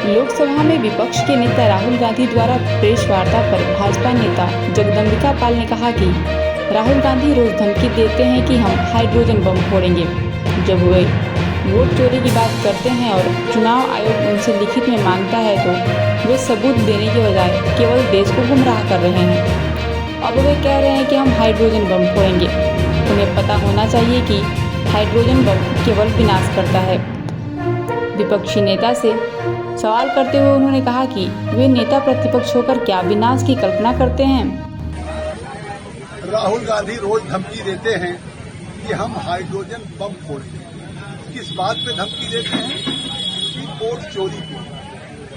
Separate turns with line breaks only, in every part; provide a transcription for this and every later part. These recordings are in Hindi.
लोकसभा में विपक्ष के नेता राहुल गांधी द्वारा प्रेस वार्ता पर भाजपा नेता जगदम्बिका पाल ने कहा कि राहुल गांधी रोज धमकी देते हैं कि हम हाइड्रोजन बम फोड़ेंगे। जब वे वोट चोरी की बात करते हैं और चुनाव आयोग उनसे लिखित में मांगता है तो वे सबूत देने के बजाय केवल देश को गुमराह कर रहे हैं। अब वे कह रहे हैं कि हम हाइड्रोजन बम फोड़ेंगे। उन्हें पता होना चाहिए कि हाइड्रोजन बम केवल विनाश करता है। विपक्षी नेता से सवाल करते हुए उन्होंने कहा कि वे नेता प्रतिपक्ष होकर क्या विनाश की कल्पना करते हैं।
राहुल गांधी रोज धमकी देते हैं कि हम हाइड्रोजन बम फोड़ेंगे। किस बात पे धमकी देते हैं? कि वोट चोरी की।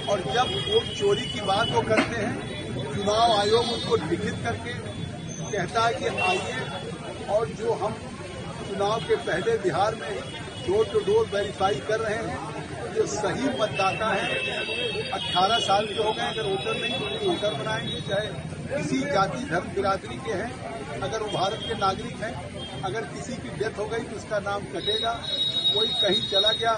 और जब वोट चोरी की बात वो करते हैं, चुनाव आयोग उनको लिखित करके कहता है कि आइए, और जो हम चुनाव के पहले बिहार में डोर टू डोर वेरीफाई कर रहे हैं, जो सही मतदाता हैं 18 साल के हो गए, अगर वोटर नहीं तो उन्हें वोटर बनाएंगे, चाहे किसी जाति धर्म बिरादरी के हैं, अगर वो भारत के नागरिक हैं, अगर किसी की डेथ हो गई तो उसका नाम कटेगा, कोई कहीं चला गया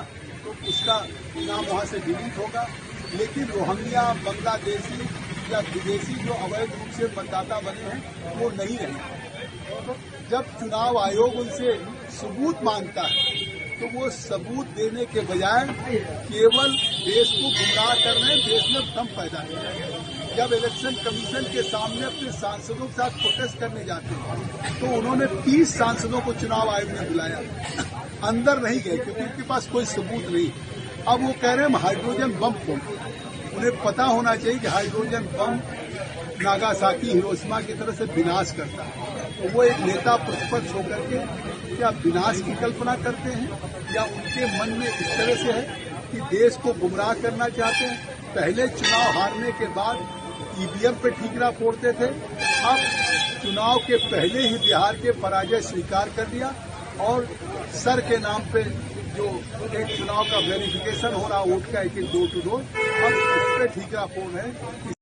तो उसका नाम वहां से डिलीट होगा। लेकिन रोहिंग्या, बांग्लादेशी या विदेशी जो अवैध रूप से मतदाता बने हैं वो नहीं रहे। जब चुनाव आयोग उनसे सबूत मांगता है तो वो सबूत देने के बजाय केवल देश को गुमराह कर रहे हैं, देश में भ्रम पैदा कर रहे हैं। जब इलेक्शन कमीशन के सामने अपने सांसदों के साथ प्रोटेस्ट करने जाते हैं तो उन्होंने 30 सांसदों को चुनाव आयोग ने बुलाया, अंदर नहीं गए क्योंकि उनके पास कोई सबूत नहीं। अब वो कह रहे हैं हम हाइड्रोजन बम फोड़ेंगे। उन्हें पता होना चाहिए कि हाइड्रोजन बम नागासाकी, हिरोशिमा की तरह से विनाश करता है। तो वो एक नेता प्रतिपक्ष होकर के क्या विनाश की कल्पना करते हैं, या उनके मन में इस तरह से है कि देश को गुमराह करना चाहते हैं? पहले चुनाव हारने के बाद ईवीएम पे ठीकरा फोड़ते थे, अब चुनाव के पहले ही बिहार के पराजय स्वीकार कर लिया और सर के नाम पे जो एक चुनाव का वेरिफिकेशन हो रहा वोट का एक डोर टू डोर, अब उस पर ठीकरा फोड़ है कि